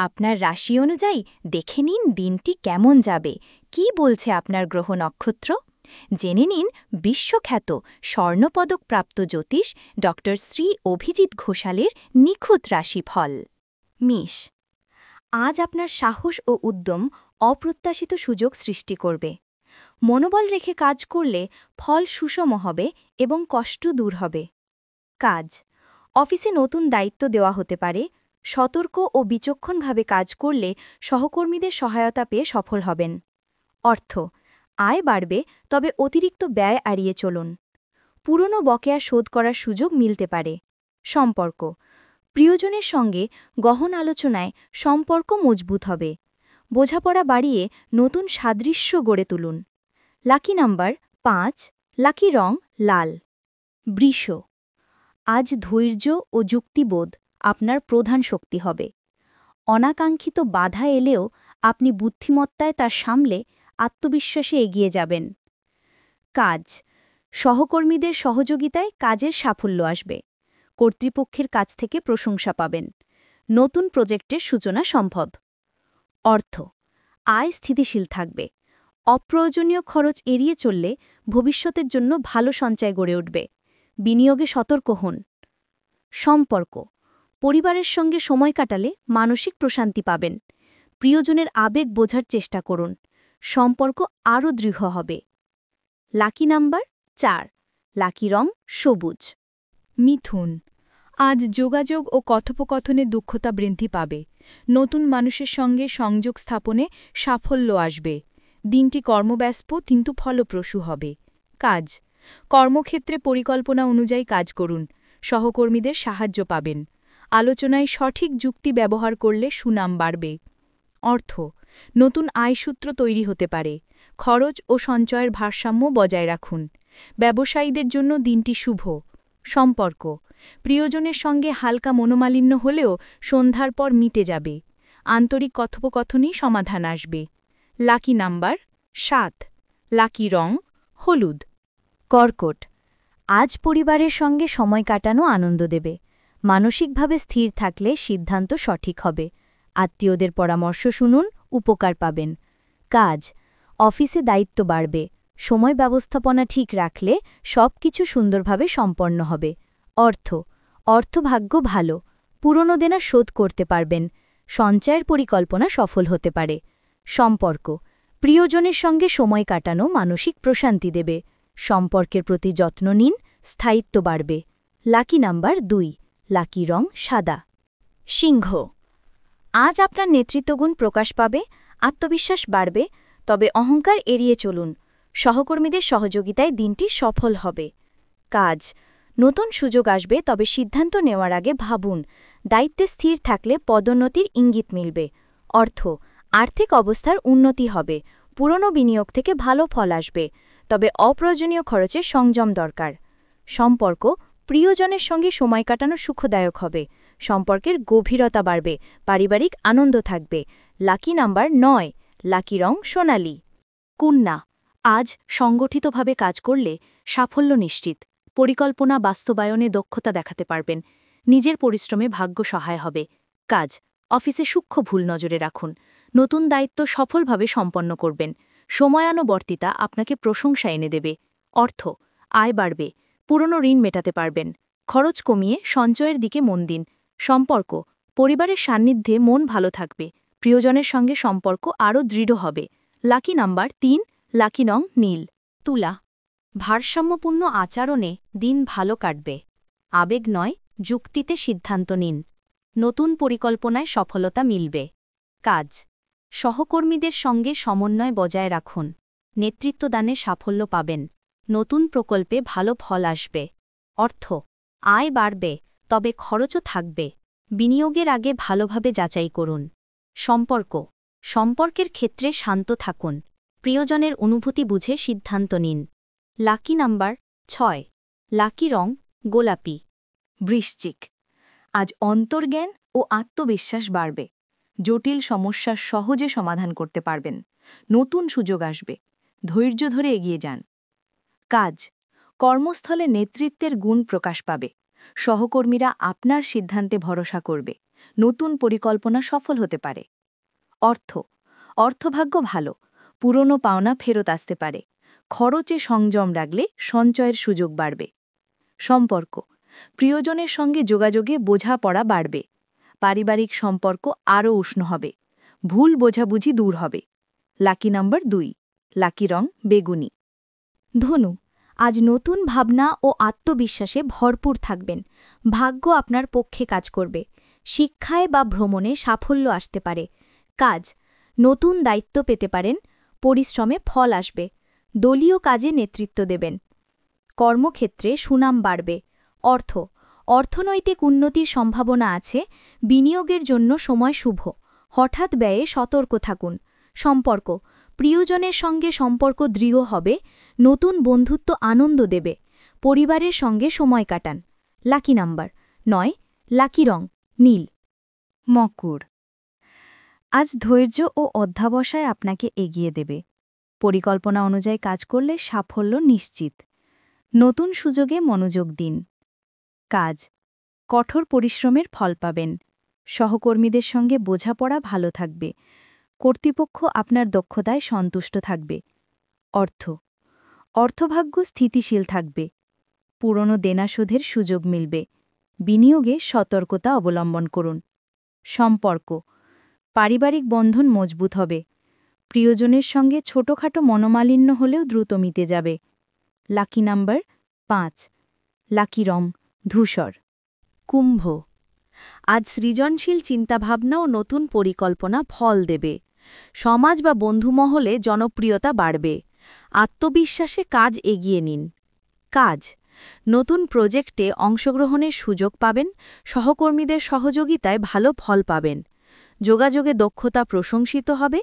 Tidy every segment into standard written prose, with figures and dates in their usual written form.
আপনার রাশি অনুযায়ী দেখে নিন দিনটি কেমন যাবে, কি বলছে আপনার গ্রহ নক্ষত্র। জেনে নিন বিশ্বখ্যাত স্বর্ণপদকপ্রাপ্ত জ্যোতিষ ড শ্রী অভিজিৎ ঘোষালের নিখুঁত রাশিফল। মেষ, আজ আপনার সাহস ও উদ্যম অপ্রত্যাশিত সুযোগ সৃষ্টি করবে। মনোবল রেখে কাজ করলে ফল সুষম হবে এবং কষ্ট দূর হবে। কাজ, অফিসে নতুন দায়িত্ব দেওয়া হতে পারে। সতর্ক ও বিচক্ষণভাবে কাজ করলে সহকর্মীদের সহায়তা পেয়ে সফল হবেন। অর্থ, আয় বাড়বে, তবে অতিরিক্ত ব্যয় এড়িয়ে চলুন। পুরনো বকেয়া শোধ করার সুযোগ মিলতে পারে। সম্পর্ক, প্রিয়জনের সঙ্গে গহন আলোচনায় সম্পর্ক মজবুত হবে। বোঝাপড়া বাড়িয়ে নতুন সাদৃশ্য গড়ে তুলুন। লাকি নাম্বার 5, লাকি রং লাল। বৃষ, আজ ধৈর্য ও যুক্তিবোধ আপনার প্রধান শক্তি হবে। অনাকাঙ্ক্ষিত বাধা এলেও আপনি বুদ্ধিমত্তায় তা সামলে আত্মবিশ্বাসে এগিয়ে যাবেন। কাজ, সহকর্মীদের সহযোগিতায় কাজের সাফল্য আসবে। কর্তৃপক্ষের কাছ থেকে প্রশংসা পাবেন। নতুন প্রজেক্টের সূচনা সম্ভব। অর্থ, আয় স্থিতিশীল থাকবে। অপ্রয়োজনীয় খরচ এড়িয়ে চললে ভবিষ্যতের জন্য ভালো সঞ্চয় গড়ে উঠবে। বিনিয়োগে সতর্ক হন। সম্পর্ক, পরিবারের সঙ্গে সময় কাটালে মানসিক প্রশান্তি পাবেন। প্রিয়জনের আবেগ বোঝার চেষ্টা করুন। সম্পর্ক আরও দৃঢ় হবে। লাকি নাম্বার 4, লাকি রং সবুজ। মিথুন, আজ যোগাযোগ ও কথোপকথনে দক্ষতা বৃদ্ধি পাবে। নতুন মানুষের সঙ্গে সংযোগ স্থাপনে সাফল্য আসবে। দিনটি কর্মব্যস্ত কিন্তু ফলপ্রসূ হবে। কাজ, কর্মক্ষেত্রে পরিকল্পনা অনুযায়ী কাজ করুন। সহকর্মীদের সাহায্য পাবেন। আলোচনায় সঠিক যুক্তি ব্যবহার করলে সুনাম বাড়বে। অর্থ, নতুন আয়সূত্র তৈরি হতে পারে। খরচ ও সঞ্চয়ের ভারসাম্য বজায় রাখুন। ব্যবসায়ীদের জন্য দিনটি শুভ। সম্পর্ক, প্রিয়জনের সঙ্গে হালকা মনোমালিন্য হলেও সন্ধ্যার পর মিটে যাবে। আন্তরিক কথোপকথনই সমাধান আসবে। লাকি নাম্বার 7, লাকি রং হলুদ। কর্কট, আজ পরিবারের সঙ্গে সময় কাটানো আনন্দ দেবে। মানসিকভাবে স্থির থাকলে সিদ্ধান্ত সঠিক হবে। আত্মীয়দের পরামর্শ শুনুন, উপকার পাবেন। কাজ, অফিসে দায়িত্ব বাড়বে। সময় ব্যবস্থাপনা ঠিক রাখলে সবকিছু সুন্দরভাবে সম্পন্ন হবে। অর্থভাগ্য ভালো। পুরনো দেনা শোধ করতে পারবেন। সঞ্চয়ের পরিকল্পনা সফল হতে পারে। সম্পর্ক, প্রিয়জনের সঙ্গে সময় কাটানো মানসিক প্রশান্তি দেবে। সম্পর্কের প্রতি যত্ন নিন, স্থায়িত্ব বাড়বে। লাকি নাম্বার 2, লাকি রং সাদা। সিংহ, আজ আপনার নেতৃত্বগুণ প্রকাশ পাবে। আত্মবিশ্বাস বাড়বে, তবে অহংকার এড়িয়ে চলুন। সহকর্মীদের সহযোগিতায় দিনটি সফল হবে। কাজ, নতুন সুযোগ আসবে, তবে সিদ্ধান্ত নেওয়ার আগে ভাবুন। দায়িত্বে স্থির থাকলে পদোন্নতির ইঙ্গিত মিলবে। আর্থিক অবস্থার উন্নতি হবে। পুরনো বিনিয়োগ থেকে ভালো ফল আসবে, তবে অপ্রয়োজনীয় খরচে সংযম দরকার। সম্পর্ক, প্রিয়জনের সঙ্গে সময় কাটানো সুখদায়ক হবে। সম্পর্কের গভীরতা বাড়বে। পারিবারিক আনন্দ থাকবে। লাকি নাম্বার 9, লাকি রং সোনালি। কন্যা, আজ সংগঠিতভাবে কাজ করলে সাফল্য নিশ্চিত। পরিকল্পনা বাস্তবায়নে দক্ষতা দেখাতে পারবেন। নিজের পরিশ্রমে ভাগ্য সহায় হবে। কাজ, অফিসে সূক্ষ্ম ভুল নজরে রাখুন। নতুন দায়িত্ব সফলভাবে সম্পন্ন করবেন। সময়ানুবর্তিতা আপনাকে প্রশংসা এনে দেবে। অর্থ, আয় বাড়বে। পুরনো ঋণ মেটাতে পারবেন। খরচ কমিয়ে সঞ্চয়ের দিকে মন দিন। সম্পর্ক, পরিবারের সান্নিধ্যে মন ভালো থাকবে। প্রিয়জনের সঙ্গে সম্পর্ক আরও দৃঢ় হবে। লাকি নাম্বার 3, লাকি রং নীল। তুলা, ভারসাম্যপূর্ণ আচরণে দিন ভালো কাটবে। আবেগ নয়, যুক্তিতে সিদ্ধান্ত নিন। নতুন পরিকল্পনায় সফলতা মিলবে। কাজ, সহকর্মীদের সঙ্গে সমন্বয় বজায় রাখুন। নেতৃত্বদানে সাফল্য পাবেন। নতুন প্রকল্পে ভালো ফল আসবে। অর্থ, আয় বাড়বে, তবে খরচও থাকবে। বিনিয়োগের আগে ভালোভাবে যাচাই করুন। সম্পর্কের ক্ষেত্রে শান্ত থাকুন। প্রিয়জনের অনুভূতি বুঝে সিদ্ধান্ত নিন। লাকি নাম্বার 6, লাকি রং গোলাপি। বৃশ্চিক, আজ অন্তর্জ্ঞান ও আত্মবিশ্বাস বাড়বে। জটিল সমস্যা সহজে সমাধান করতে পারবেন। নতুন সুযোগ আসবে। ধৈর্য ধরে এগিয়ে যান। কাজ, কর্মস্থলে নেতৃত্বের গুণ প্রকাশ পাবে। সহকর্মীরা আপনার সিদ্ধান্তে ভরসা করবে। নতুন পরিকল্পনা সফল হতে পারে। অর্থভাগ্য ভালো, পুরনো পাওনা ফেরত আসতে পারে। খরচে সংযম রাখলে সঞ্চয়ের সুযোগ বাড়বে। সম্পর্ক, প্রিয়জনের সঙ্গে যোগাযোগে বোঝাপড়া বাড়বে। পারিবারিক সম্পর্ক আরও উষ্ণ হবে। ভুল বোঝাবুঝি দূর হবে। লাকি নাম্বার 2, লাকি রং বেগুনি। ধনু, আজ নতুন ভাবনা ও আত্মবিশ্বাসে ভরপুর থাকবেন। ভাগ্য আপনার পক্ষে কাজ করবে। শিক্ষায় বা ভ্রমণে সাফল্য আসতে পারে। কাজ, নতুন দায়িত্ব পেতে পারেন। পরিশ্রমে ফল আসবে। দলীয় কাজে নেতৃত্ব দেবেন। কর্মক্ষেত্রে সুনাম বাড়বে। অর্থনৈতিক উন্নতির সম্ভাবনা আছে। বিনিয়োগের জন্য সময় শুভ। হঠাৎ ব্যয়ে সতর্ক থাকুন। সম্পর্ক, প্রিয়জনের সঙ্গে সম্পর্ক দৃঢ় হবে। নতুন বন্ধুত্ব আনন্দ দেবে। পরিবারের সঙ্গে সময় কাটান। লাকি নাম্বার 9, লাকি রং নীল। মকর, আজ ধৈর্য ও অধ্যাবসায় আপনাকে এগিয়ে দেবে। পরিকল্পনা অনুযায়ী কাজ করলে সাফল্য নিশ্চিত। নতুন সুযোগে মনোযোগ দিন। কাজ, কঠোর পরিশ্রমের ফল পাবেন। সহকর্মীদের সঙ্গে বোঝাপড়া ভালো থাকবে। কর্তৃপক্ষ আপনার দক্ষতায় সন্তুষ্ট থাকবে। অর্থভাগ্য স্থিতিশীল থাকবে। পুরনো দেনা শোধের সুযোগ মিলবে। বিনিয়োগে সতর্কতা অবলম্বন করুন। সম্পর্ক, পারিবারিক বন্ধন মজবুত হবে। প্রিয়জনের সঙ্গে ছোটখাটো মনোমালিন্য হলেও দ্রুত মিটে যাবে। লাকি নাম্বার 5, লাকি রং ধূসর। কুম্ভ, আজ সৃজনশীল চিন্তাভাবনা ও নতুন পরিকল্পনা ফল দেবে। সমাজ বা বন্ধুমহলে জনপ্রিয়তা বাড়বে। আত্মবিশ্বাসে কাজ এগিয়ে নিন। কাজ, নতুন প্রজেক্টে অংশগ্রহণের সুযোগ পাবেন। সহকর্মীদের সহযোগিতায় ভালো ফল পাবেন। যোগাযোগে দক্ষতা প্রশংসিত হবে।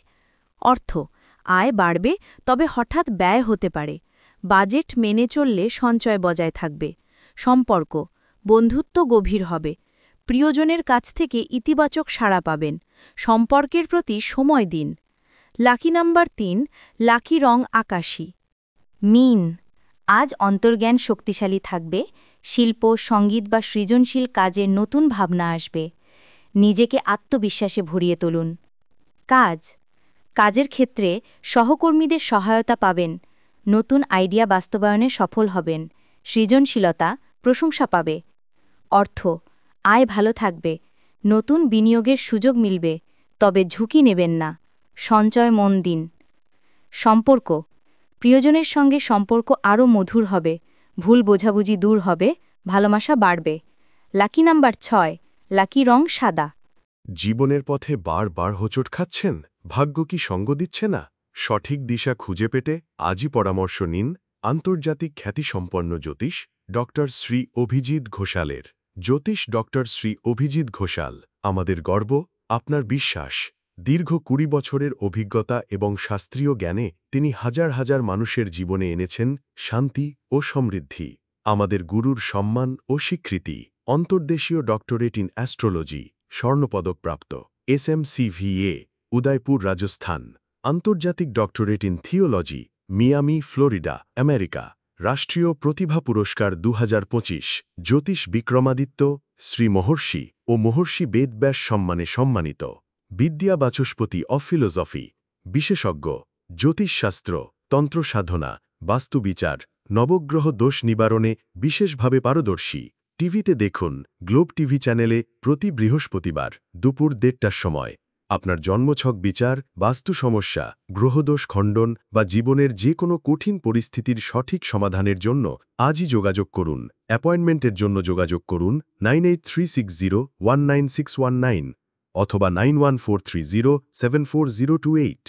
আয় বাড়বে, তবে হঠাৎ ব্যয় হতে পারে। বাজেট মেনে চললে সঞ্চয় বজায় থাকবে। সম্পর্ক, বন্ধুত্ব গভীর হবে। প্রিয়জনের কাছ থেকে ইতিবাচক সাড়া পাবেন। সম্পর্কের প্রতি সময় দিন। লাকি নাম্বার 3, লাকি রং আকাশী। মীন, আজ অন্তর্জ্ঞান শক্তিশালী থাকবে। শিল্প, সঙ্গীত বা সৃজনশীল কাজের নতুন ভাবনা আসবে। নিজেকে আত্মবিশ্বাসে ভরিয়ে তুলুন। কাজের ক্ষেত্রে সহকর্মীদের সহায়তা পাবেন। নতুন আইডিয়া বাস্তবায়নে সফল হবেন। সৃজনশীলতা প্রশংসা পাবে। আয় ভালো থাকবে। নতুন বিনিয়োগের সুযোগ মিলবে, তবে ঝুঁকি নেবেন না। সঞ্চয় মন দিন। সম্পর্ক, প্রিয়জনের সঙ্গে সম্পর্ক আরও মধুর হবে। ভুল বোঝাবুঝি দূর হবে। ভালোবাসা বাড়বে। লাকি নাম্বার 6, লাকি রং সাদা। জীবনের পথে বারবার হোঁচট খাচ্ছেন? ভাগ্য কি সঙ্গ দিচ্ছে না? সঠিক দিশা খুঁজে পেতে আজই পরামর্শ নিন আন্তর্জাতিক খ্যাতিসম্পন্ন জ্যোতিষ ডক্টর শ্রী অভিজিৎ ঘোষালের। জ্যোতিষ ডক্টর শ্রী অভিজিৎ ঘোষাল আমাদের গর্ব, আপনার বিশ্বাস। দীর্ঘ 20 বছরের অভিজ্ঞতা এবং শাস্ত্রীয় জ্ঞানে তিনি হাজার হাজার মানুষের জীবনে এনেছেন শান্তি ও সমৃদ্ধি। আমাদের গুরুর সম্মান ও স্বীকৃতি। অন্তর্দেশীয় ডক্টরেট ইন অ্যাস্ট্রোলজি, স্বর্ণপদকপ্রাপ্ত। SMCVA, উদয়পুর, রাজস্থান। আন্তর্জাতিক doctorate in theology, Miami, Florida, America. রাষ্ট্রীয় প্রতিভা পুরস্কার 2025। জ্যোতিষ বিক্রমাদিত্য, শ্রী মহর্ষি ও মহর্ষি বেদব্যাস সম্মানে সম্মানিত। বিদ্যা বাচস্পতি অফ ফিলোসফি। বিশেষজ্ঞ, জ্যোতিষশাস্ত্র, তন্ত্র সাধনা, বাস্তুবিচার, নবগ্রহ দোষ নিবারণে বিশেষভাবে পারদর্শী। টিভিতে দেখুন গ্লোব টিভি চ্যানেলে প্রতি বৃহস্পতিবার দুপুর 1:30টার সময়। আপনার জন্মছক বিচার, বাস্তু সমস্যা, গ্রহদোষ খণ্ডন বা জীবনের যে কোনো কঠিন পরিস্থিতির সঠিক সমাধানের জন্য আজই যোগাযোগ করুন। অ্যাপয়েন্টমেন্টের জন্য যোগাযোগ করুন 9836019619 অথবা 9143074028।